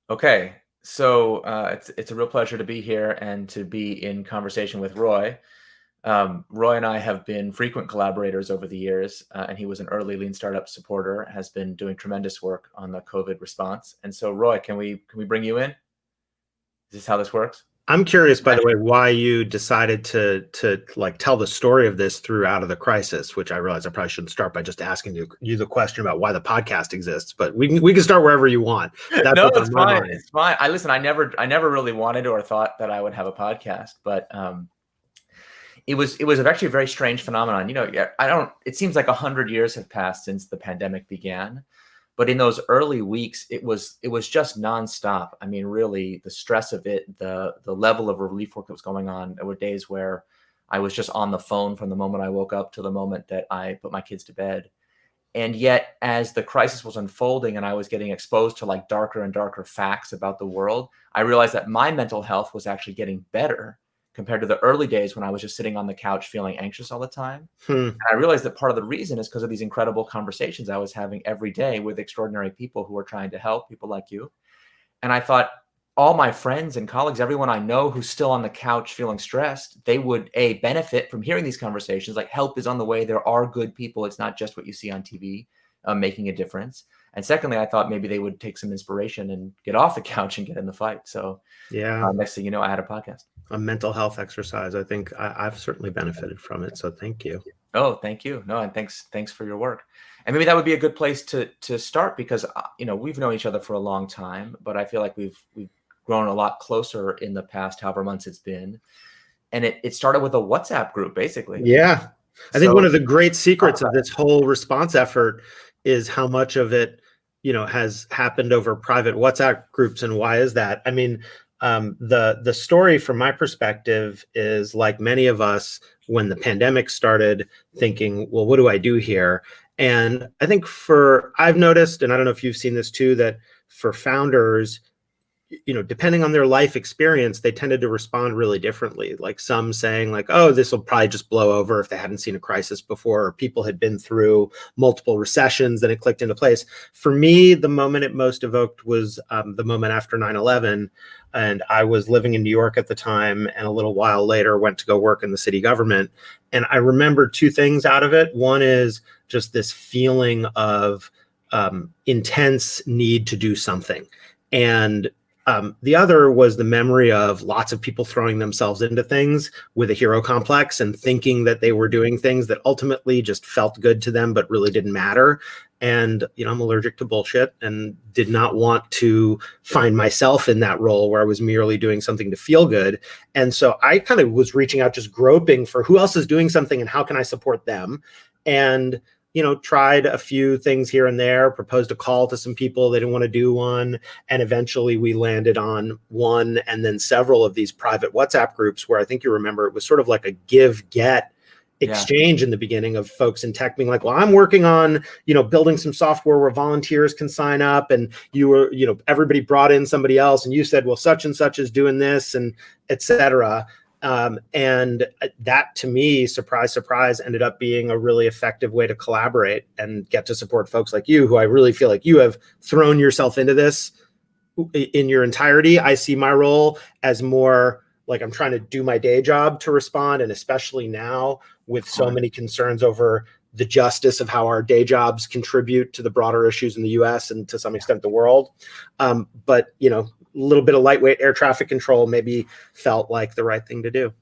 Okay, so it's a real pleasure to be here and to be in conversation with Roy. Roy and I have been frequent collaborators over the years, and he was an early lean startup supporter, has been doing tremendous work on the COVID response. And so, Roy, can we bring you in? Is this how this works? I'm curious, by the way, why you decided to like tell the story of this through Out of the Crisis, which I realize I probably shouldn't start by just asking you the question about why the podcast exists, but we can start wherever you want. That's No, what's it's on my fine. mind. It's fine. Listen. I never really wanted or thought that I would have a podcast, but it was actually a very strange phenomenon. It seems like 100 years have passed since the pandemic began, but in those early weeks, it was just nonstop. I mean, really, the stress of it, the level of relief work that was going on. There were days where I was just on the phone from the moment I woke up to the moment that I put my kids to bed. And yet, as the crisis was unfolding and I was getting exposed to like darker and darker facts about the world, I realized that my mental health was actually getting better compared to the early days when I was just sitting on the couch feeling anxious all the time. Hmm. And I realized that part of the reason is because of these incredible conversations I was having every day with extraordinary people who were trying to help, people like you. And I thought all my friends and colleagues, everyone I know who's still on the couch feeling stressed, they would benefit from hearing these conversations. Like, help is on the way. There are good people. It's not just what you see on TV making a difference. And secondly, I thought maybe they would take some inspiration and get off the couch and get in the fight. So Yeah, next thing you know, I had a podcast. a mental health exercise. I think I've certainly benefited from it. So thank you. Oh, thank you. No, and thanks for your work. And maybe that would be a good place to start because we've known each other for a long time, but I feel like we've grown a lot closer in the past however months it's been. And it started with a WhatsApp group, basically. Yeah. I think So one of the great secrets of this whole response effort is how much of it, has happened over private WhatsApp groups. And why is that? I mean, the story from my perspective is like many of us when the pandemic started thinking, well, what do I do here? And I think I've noticed, and I don't know if you've seen this too, that for founders, depending on their life experience, they tended to respond really differently. Like some saying like, oh, this will probably just blow over if they hadn't seen a crisis before, or people had been through multiple recessions, then it clicked into place. For me, the moment it most evoked was the moment after 9/11. And I was living in New York at the time, and a little while later went to go work in the city government. And I remember two things out of it. One is just this feeling of intense need to do something. And the other was the memory of lots of people throwing themselves into things with a hero complex and thinking that they were doing things that ultimately just felt good to them, but really didn't matter. And, I'm allergic to bullshit and did not want to find myself in that role where I was merely doing something to feel good. And so I kind of was reaching out, just groping for who else is doing something and how can I support them? And tried a few things here and there, proposed a call to some people. They didn't want to do one. And eventually we landed on one and then several of these private WhatsApp groups where I think you remember it was sort of like a give-get exchange in the beginning of folks in tech being like, well, I'm working on, building some software where volunteers can sign up. And you were, everybody brought in somebody else and you said, well, such and such is doing this and et cetera. And that to me, surprise, surprise, ended up being a really effective way to collaborate and get to support folks like you, who I really feel like you have thrown yourself into this in your entirety. I see my role as more like I'm trying to do my day job to respond. And especially now with so many concerns over the justice of how our day jobs contribute to the broader issues in the US and to some extent the world. But, a little bit of lightweight air traffic control maybe felt like the right thing to do.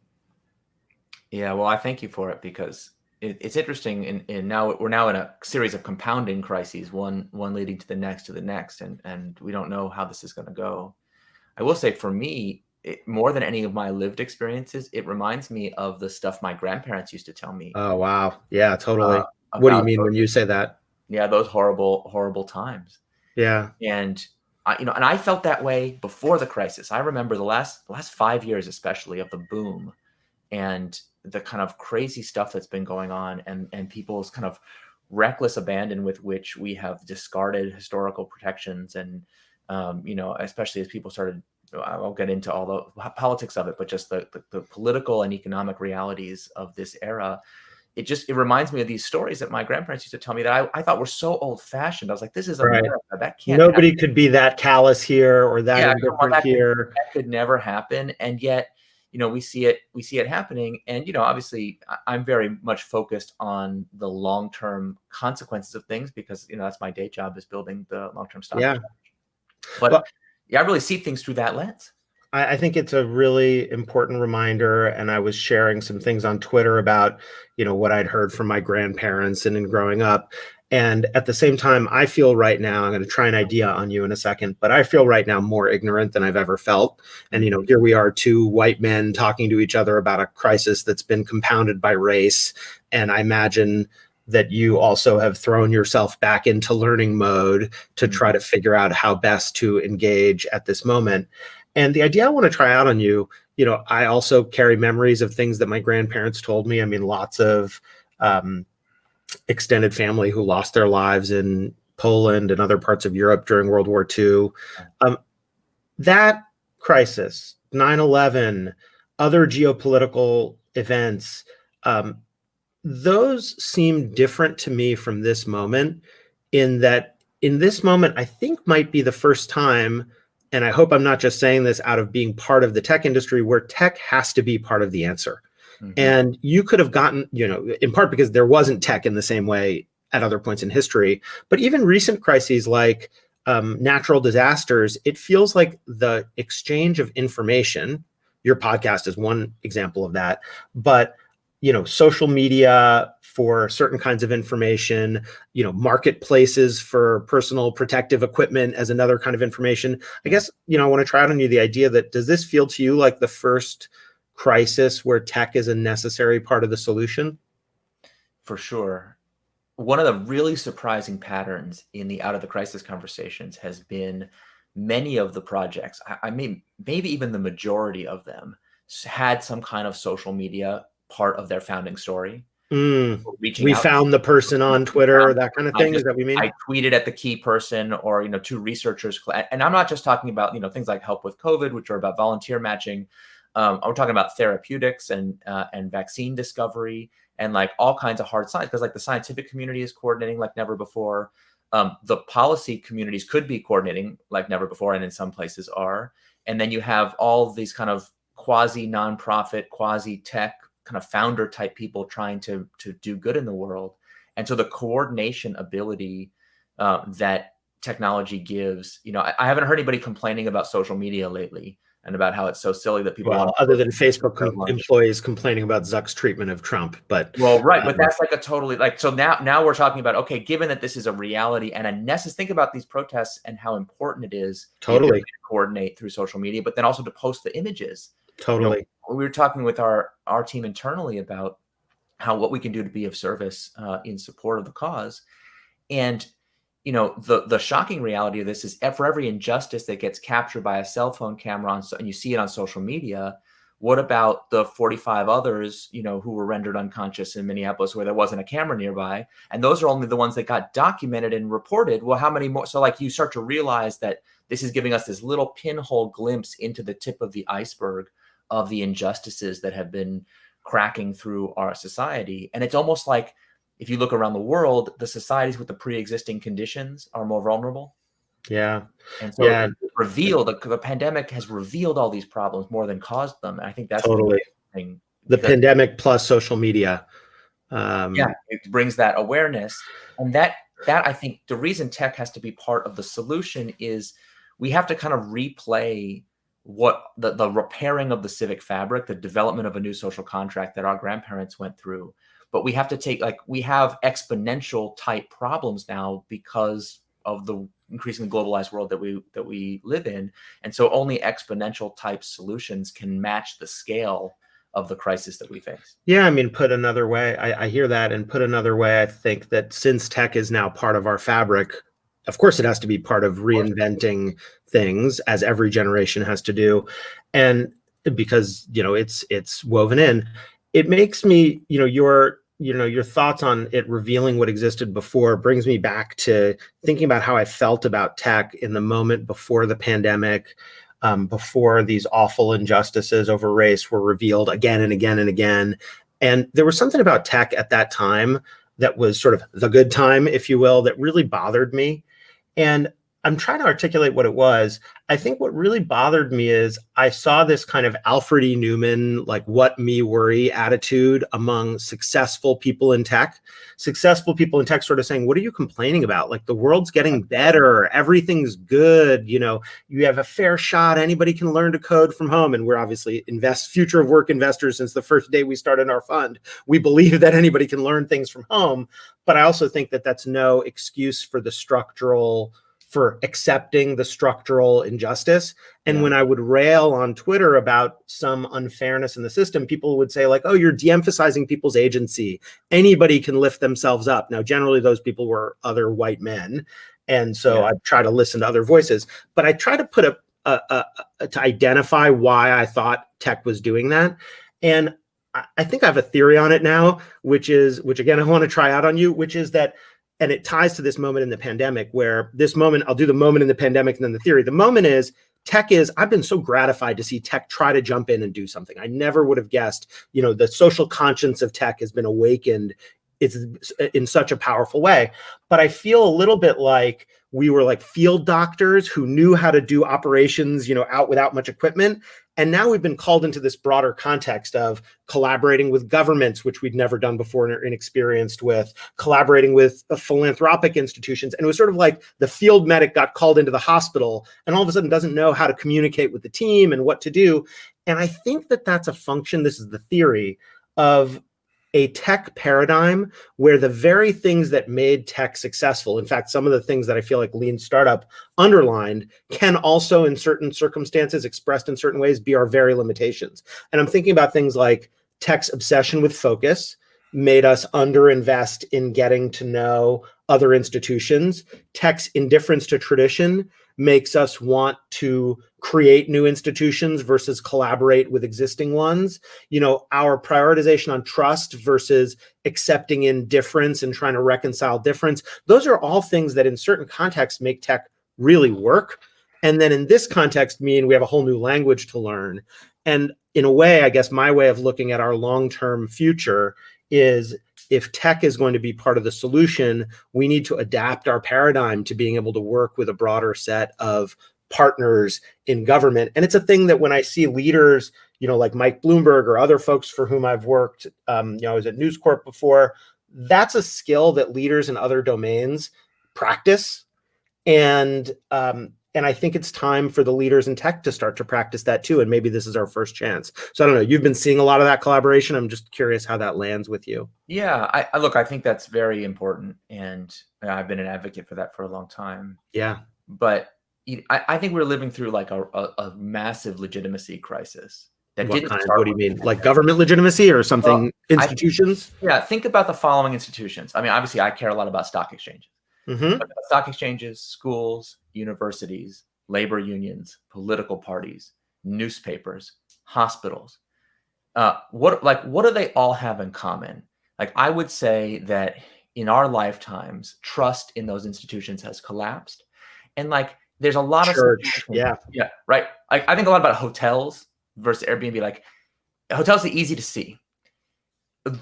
Yeah, well, I thank you for it because it's interesting. And now we're in a series of compounding crises, one leading to the next, and we don't know how this is going to go. I will say, for me, more than any of my lived experiences, it reminds me of the stuff my grandparents used to tell me. Oh, wow. Yeah, totally. What do you mean when you say that? Yeah, those horrible, horrible times. Yeah. And I felt that way before the crisis. I remember the last 5 years, especially, of the boom and the kind of crazy stuff that's been going on, and people's kind of reckless abandon with which we have discarded historical protections. And, especially as people started, I won't get into all the politics of it, but just the political and economic realities of this era. it reminds me of these stories that my grandparents used to tell me that I thought were so old fashioned. I was like, this is Right. America. That can't happen. Nobody could be that callous here or that Yeah, indifferent here. that could never happen. And yet, we see it happening. And, obviously I'm very much focused on the long-term consequences of things because, that's my day job, is building the long-term stock. Yeah. But well, yeah, I really see things through that lens. I think it's a really important reminder. And I was sharing some things on Twitter about, what I'd heard from my grandparents and in growing up. And at the same time, I feel right now, I'm going to try an idea on you in a second, but I feel right now more ignorant than I've ever felt. And, here we are, two white men talking to each other about a crisis that's been compounded by race. And I imagine that you also have thrown yourself back into learning mode to try to figure out how best to engage at this moment. And the idea I want to try out on you, I also carry memories of things that my grandparents told me. I mean, lots of extended family who lost their lives in Poland and other parts of Europe during World War II. That crisis, 9/11, other geopolitical events, those seem different to me from this moment, in that in this moment, I think might be the first time, and I hope I'm not just saying this out of being part of the tech industry, where tech has to be part of the answer. And you could have gotten, in part because there wasn't tech in the same way at other points in history, but even recent crises like natural disasters, it feels like the exchange of information, your podcast is one example of that, but social media for certain kinds of information, marketplaces for personal protective equipment as another kind of information. I guess, I want to try out on you the idea that, does this feel to you like the first crisis where tech is a necessary part of the solution? For sure. One of the really surprising patterns in the out of the crisis conversations has been many of the projects, I mean, maybe even the majority of them, had some kind of social media part of their founding story. We found the person on Twitter, that kind of thing. Is that what we mean? I tweeted at the key person, or, two researchers. And I'm not just talking about, things like help with COVID, which are about volunteer matching. I'm talking about therapeutics and vaccine discovery and like all kinds of hard science, because like the scientific community is coordinating like never before. The policy communities could be coordinating like never before, and in some places are. And then you have all these kind of quasi nonprofit, quasi tech kind of founder type people trying to do good in the world. And so the coordination ability that technology gives, I haven't heard anybody complaining about social media lately and about how it's so silly that people, other than Facebook employees complaining about Zuck's treatment of Trump, but right. But that's like a totally so now we're talking about, okay, given that this is a reality and a necessary, think about these protests and how important it is totally to coordinate through social media, but then also to post the images. Totally. We were talking with our team internally about what we can do to be of service in support of the cause. And, the shocking reality of this is, for every injustice that gets captured by a cell phone camera and you see it on social media, what about the 45 others, who were rendered unconscious in Minneapolis where there wasn't a camera nearby? And those are only the ones that got documented and reported. Well, how many more? So like you start to realize that this is giving us this little pinhole glimpse into the tip of the iceberg of the injustices that have been cracking through our society. And it's almost like, if you look around the world, the societies with the pre-existing conditions are more vulnerable. Yeah. And so the pandemic has revealed all these problems more than caused them. And I think that's totally the thing. The pandemic plus social media. It brings that awareness. And that I think the reason tech has to be part of the solution is we have to kind of replay what the repairing of the civic fabric, the development of a new social contract that our grandparents went through. But we have to we have exponential type problems now because of the increasingly globalized world that we live in. And so only exponential type solutions can match the scale of the crisis that we face. Yeah, I mean, put another way, I hear that. And put another way, I think that since tech is now part of our fabric, of course, it has to be part of reinventing things, as every generation has to do. And because, it's woven in, it makes me, your thoughts on it revealing what existed before brings me back to thinking about how I felt about tech in the moment before the pandemic, before these awful injustices over race were revealed again and again and again. And there was something about tech at that time that was sort of the good time, if you will, that really bothered me. And I'm trying to articulate what it was. I think what really bothered me is I saw this kind of Alfred E. Neumann, like what me worry attitude among successful people in tech. Successful people in tech sort of saying, what are you complaining about? Like the world's getting better. Everything's good. You know, you have a fair shot. Anybody can learn to code from home. And we're obviously future of work investors since the first day we started our fund. We believe that anybody can learn things from home. But I also think that that's no excuse for accepting the structural injustice. And when I would rail on Twitter about some unfairness in the system, people would say like, oh, you're de-emphasizing people's agency. Anybody can lift themselves up. Now, generally those people were other white men. And so I try to listen to other voices, but I try to put to identify why I thought tech was doing that. And I think I have a theory on it now, which again, I want to try out on you, which is that, and it ties to this moment in the pandemic where this moment, I'll do the moment in the pandemic and then the theory. The moment is I've been so gratified to see tech try to jump in and do something. I never would have guessed, the social conscience of tech has been awakened. It's in such a powerful way. But I feel a little bit like we were like field doctors who knew how to do operations, out without much equipment. And now we've been called into this broader context of collaborating with governments, which we'd never done before and are inexperienced with, collaborating with philanthropic institutions. And it was sort of like the field medic got called into the hospital and all of a sudden doesn't know how to communicate with the team and what to do. And I think that that's a function, this is the theory, of a tech paradigm where the very things that made tech successful, in fact, some of the things that I feel like lean startup underlined, can also in certain circumstances, expressed in certain ways, be our very limitations. And I'm thinking about things like tech's obsession with focus made us underinvest in getting to know other institutions. Tech's indifference to tradition makes us want to create new institutions versus collaborate with existing ones. Our prioritization on trust versus accepting indifference and trying to reconcile difference. Those are all things that in certain contexts make tech really work. And then in this context mean we have a whole new language to learn. And in a way, I guess my way of looking at our long-term future is if tech is going to be part of the solution, we need to adapt our paradigm to being able to work with a broader set of partners in government. And it's a thing that when I see leaders, like Mike Bloomberg or other folks for whom I've worked, I was at News Corp before, that's a skill that leaders in other domains practice. And I think it's time for the leaders in tech to start to practice that too. And maybe this is our first chance. So I don't know, you've been seeing a lot of that collaboration. I'm just curious how that lands with you. Yeah, I think that's very important. And I've been an advocate for that for a long time. Yeah. But I think we're living through like a massive legitimacy crisis. What do you mean? Like government legitimacy or something? Well, institutions? Think about the following institutions. I mean, obviously I care a lot about stock exchanges. Mm-hmm. But stock exchanges, schools, universities, labor unions, political parties, newspapers, hospitals. What do they all have in common? Like I would say that in our lifetimes, trust in those institutions has collapsed. And like there's a lot of yeah, right. Like I think a lot about hotels versus Airbnb. Like hotels are easy to see.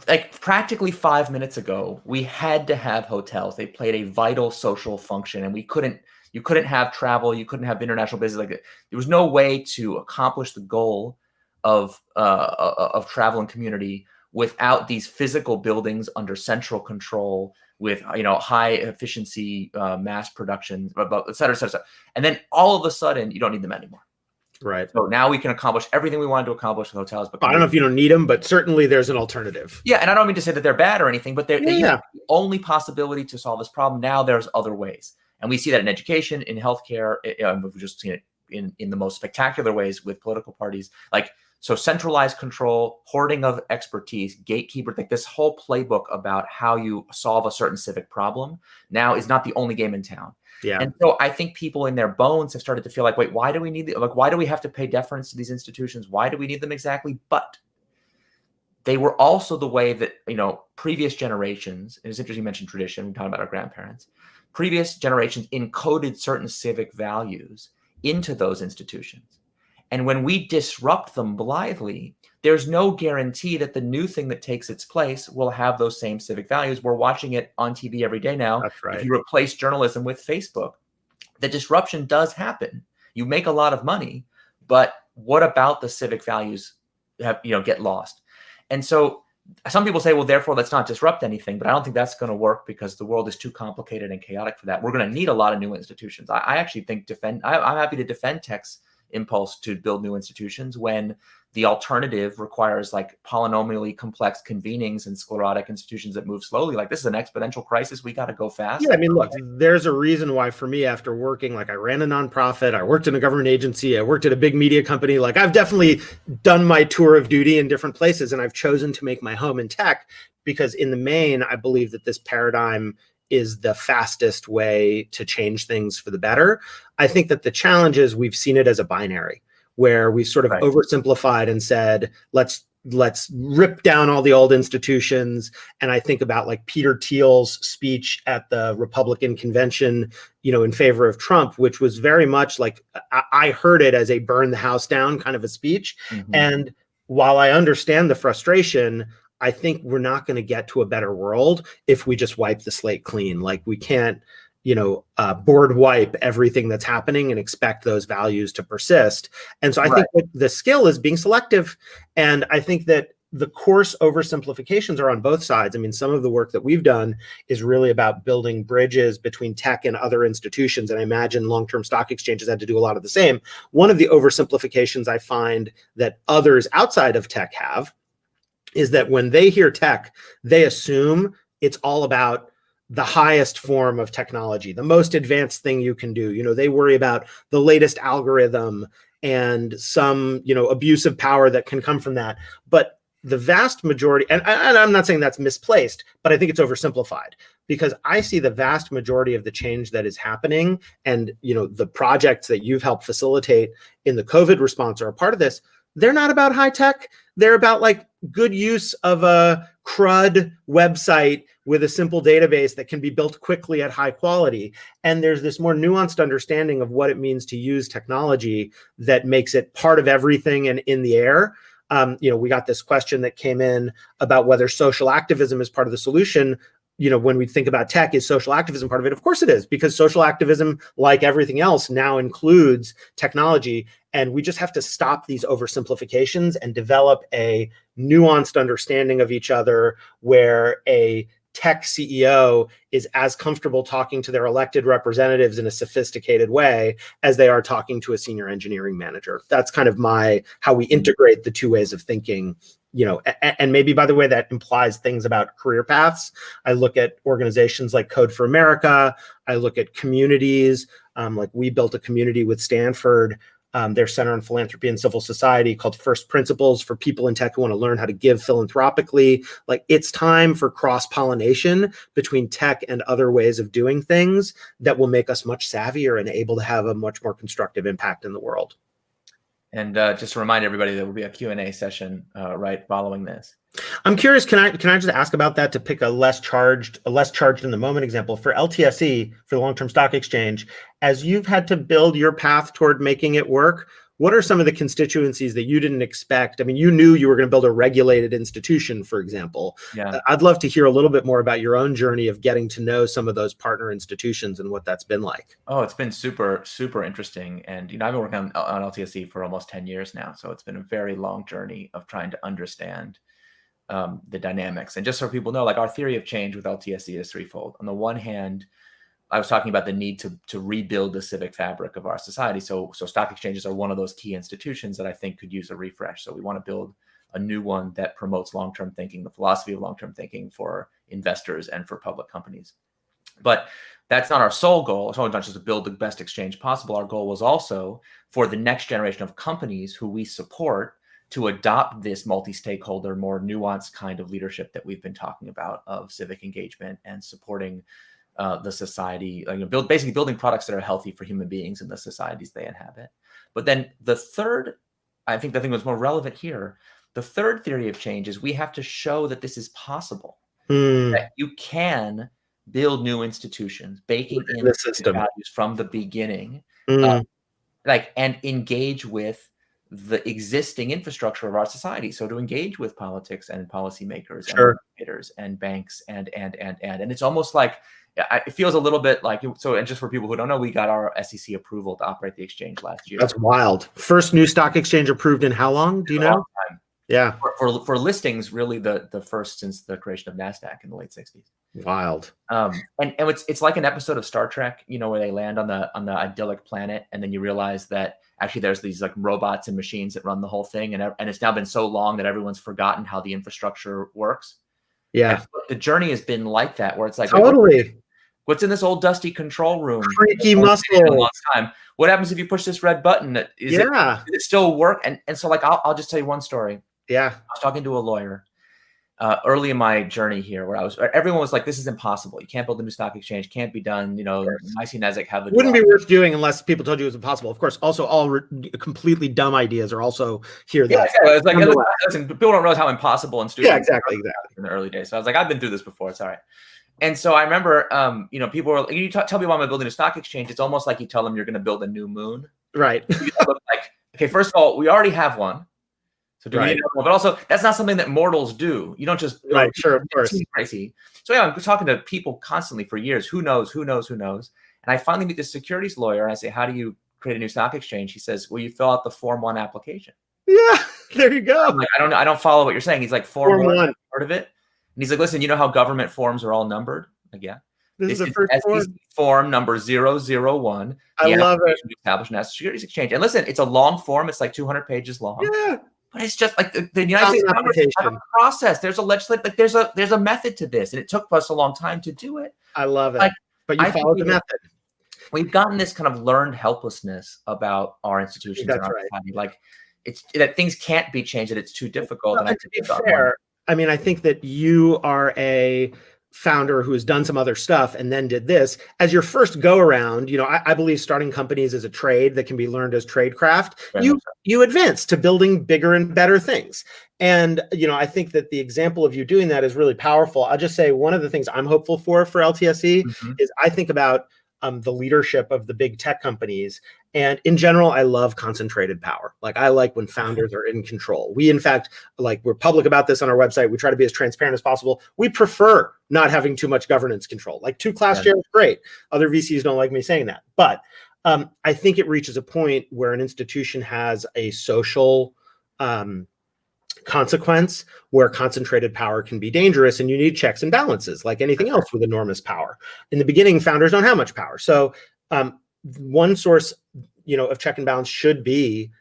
Like practically 5 minutes ago, we had to have hotels. They played a vital social function, and you couldn't have travel. You couldn't have international business. Like there was no way to accomplish the goal of travel and community without these physical buildings under central control with high efficiency mass production, et cetera, et cetera, et cetera. And then all of a sudden, you don't need them anymore. Right. So now we can accomplish everything we wanted to accomplish with hotels. But I don't know if you don't need them, but certainly there's an alternative. Yeah, and I don't mean to say that they're bad or anything, but they're the only possibility to solve this problem. Now there's other ways. And we see that in education, in healthcare. We've just seen it in the most spectacular ways with political parties. So centralized control, hoarding of expertise, gatekeeper, like this whole playbook about how you solve a certain civic problem now is not the only game in town. Yeah. And so I think people in their bones have started to feel like, wait, why do we need why do we have to pay deference to these institutions? Why do we need them exactly? But they were also the way that, previous generations, and it's interesting you mentioned tradition, we're talking about our grandparents, previous generations encoded certain civic values into those institutions. And when we disrupt them blithely, there's no guarantee that the new thing that takes its place will have those same civic values. We're watching it on TV every day now. That's right. If you replace journalism with Facebook, the disruption does happen. You make a lot of money, but what about the civic values get lost? And so some people say, well, therefore, let's not disrupt anything. But I don't think that's going to work because the world is too complicated and chaotic for that. We're going to need a lot of new institutions. I actually think I'm happy to defend tech's impulse to build new institutions when the alternative requires like polynomially complex convenings and sclerotic institutions that move slowly. Like, this is an exponential crisis. We got to go fast. Yeah, I mean, look, there's a reason why for me, after working, like I ran a nonprofit, I worked in a government agency, I worked at a big media company. Like I've definitely done my tour of duty in different places, and I've chosen to make my home in tech because in the main, I believe that this paradigm is the fastest way to change things for the better. I think that the challenge is we've seen it as a binary where we've sort of oversimplified and said, let's rip down all the old institutions. And I think about like Peter Thiel's speech at the Republican convention, in favor of Trump, which was very much like, I heard it as a burn the house down kind of a speech. Mm-hmm. And while I understand the frustration, I think we're not going to get to a better world if we just wipe the slate clean. Like we can't, board wipe everything that's happening and expect those values to persist. And so I think that the skill is being selective. And I think that the coarse oversimplifications are on both sides. I mean, some of the work that we've done is really about building bridges between tech and other institutions. And I imagine long-term stock exchanges had to do a lot of the same. One of the oversimplifications I find that others outside of tech have is that when they hear tech, they assume it's all about the highest form of technology, the most advanced thing you can do. They worry about the latest algorithm and some, abuse of power that can come from that. But the vast majority, and I'm not saying that's misplaced, but I think it's oversimplified because I see the vast majority of the change that is happening and, the projects that you've helped facilitate in the COVID response are a part of this. They're not about high tech. They're about like good use of a CRUD website with a simple database that can be built quickly at high quality. And there's this more nuanced understanding of what it means to use technology that makes it part of everything and in the air. We got this question that came in about whether social activism is part of the solution. When we think about tech, is social activism part of it? Of course it is, because social activism, like everything else, now includes technology. And we just have to stop these oversimplifications and develop a nuanced understanding of each other where a tech CEO is as comfortable talking to their elected representatives in a sophisticated way as they are talking to a senior engineering manager. That's kind of how we integrate the two ways of thinking, and maybe, by the way, that implies things about career paths. I look at organizations like Code for America. I look at communities, like we built a community with Stanford, their Center on Philanthropy and Civil Society called First Principles for people in tech who want to learn how to give philanthropically. Like it's time for cross-pollination between tech and other ways of doing things that will make us much savvier and able to have a much more constructive impact in the world. And just to remind everybody, there will be a Q&A session right following this. I'm curious, can I just ask about that to pick a less charged in the moment example for LTSE, for the long-term stock exchange, as you've had to build your path toward making it work, what are some of the constituencies that you didn't expect? I mean, you knew you were going to build a regulated institution, for example. Yeah. I'd love to hear a little bit more about your own journey of getting to know some of those partner institutions and what that's been like. Oh, it's been super, super interesting. And, I've been working on LTSE for almost 10 years now. So it's been a very long journey of trying to understand the dynamics. And just so people know, like our theory of change with LTSE is threefold. On the one hand, I was talking about the need to rebuild the civic fabric of our society. So stock exchanges are one of those key institutions that I think could use a refresh. So we want to build a new one that promotes long-term thinking, the philosophy of long-term thinking for investors and for public companies. But that's not our sole goal. It's not just to build the best exchange possible. Our goal was also for the next generation of companies who we support to adopt this multi-stakeholder, more nuanced kind of leadership that we've been talking about of civic engagement and supporting the society, basically building products that are healthy for human beings in the societies they inhabit. But then the third, I think the thing that's more relevant here, the third theory of change is we have to show that this is possible, that you can build new institutions, baking in the system values from the beginning, and engage with the existing infrastructure of our society. So to engage with politics and policymakers and Sure. regulators and banks and it's almost like it feels a little bit like so. And just for people who don't know, we got our SEC approval to operate the exchange last year. That's wild. First new stock exchange approved in how long? Do you know? Yeah. For listings, really the first since the creation of NASDAQ in the late 60s. Wild. And it's like an episode of Star Trek, you know, where they land on the idyllic planet, and then you realize that actually there's these like robots and machines that run the whole thing, and it's now been so long that everyone's forgotten how the infrastructure works. Yeah. And the journey has been like that, where it's like, totally. What's in this old dusty control room? Creaky muscle. What happens if you push this red button? Does it still work? And so like I'll just tell you one story. Yeah. I was talking to a lawyer early in my journey here, where everyone was like, "This is impossible. You can't build a new stock exchange. Can't be done." You know, Nicey Nezek have the wouldn't be worth doing unless people told you it was impossible. Of course, also all completely dumb ideas are also here. Yeah, it's like listen, people don't realize how impossible and stupid. Yeah, exactly. In the early days, so I was like, I've been through this before. It's all right. And so I remember, you know, people were you tell people I'm building a stock exchange. It's almost like you tell them you're going to build a new moon. Right. Like, okay, first of all, we already have one. So do we need another one? But also, that's not something that mortals do. You don't just sure, of course. Crazy. So yeah, I'm talking to people constantly for years. Who knows? And I finally meet this securities lawyer, and I say, "How do you create a new stock exchange?" He says, "Well, you fill out the Form 1 application." Yeah, there you go. I'm like, I don't follow what you're saying. He's like, Form 1, part of it. And he's like, "Listen, you know how government forms are all numbered?" Like, yeah. This is the first form number 001. I love it. Establish a national securities exchange. And listen, it's a long form. It's like 200 pages long. Yeah. But it's just like the United States Congress has a process. There's a legislative, like there's a method to this, and it took us a long time to do it. I love it. But you followed the method. We've gotten this kind of learned helplessness about our institutions and our society. Like it's that things can't be changed, that it's too difficult. Well, and to be fair, I mean, I think that you are a founder who has done some other stuff and then did this as your first go around. You know, I believe starting companies is a trade that can be learned as tradecraft. You advance to building bigger and better things. And, you know, I think that the example of you doing that is really powerful. I'll just say one of the things I'm hopeful for LTSE is I think about the leadership of the big tech companies. And in general, I love concentrated power. Like I like when founders are in control. We, in fact, like we're public about this on our website. We try to be as transparent as possible. We prefer not having too much governance control. Like 2 class shares, great. Other VCs don't like me saying that. But I think it reaches a point where an institution has a social consequence where concentrated power can be dangerous, and you need checks and balances like anything else with enormous power. In the beginning, founders don't have much power. So one source, you know, of check and balance should be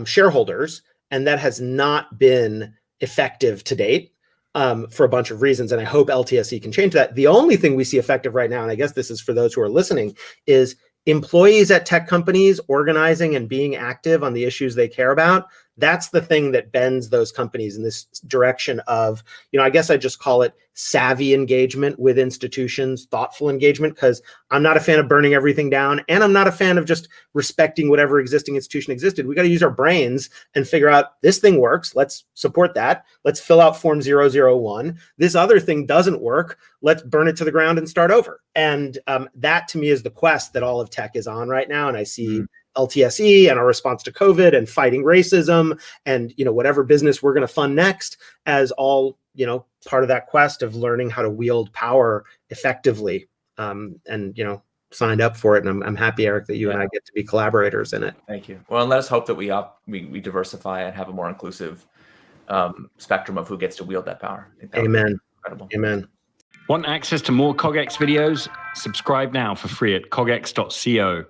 shareholders, and that has not been effective to date for a bunch of reasons. And I hope LTSE can change that. The only thing we see effective right now, and I guess this is for those who are listening, is employees at tech companies organizing and being active on the issues they care about. That's the thing that bends those companies in this direction of, you know, I guess I just call it savvy engagement with institutions, thoughtful engagement, because I'm not a fan of burning everything down. And I'm not a fan of just respecting whatever existing institution existed. We got to use our brains and figure out this thing works. Let's support that. Let's fill out Form 001. This other thing doesn't work. Let's burn it to the ground and start over. And that to me is the quest that all of tech is on right now. And I see LTSE and our response to COVID and fighting racism and, you know, whatever business we're going to fund next as all, you know, part of that quest of learning how to wield power effectively. And, you know, signed up for it. And I'm happy, Eric, that you and I get to be collaborators in it. Thank you. Well, and let us hope that we diversify and have a more inclusive spectrum of who gets to wield that power. Amen. Incredible. Amen. Want access to more CogX videos? Subscribe now for free at cogx.co.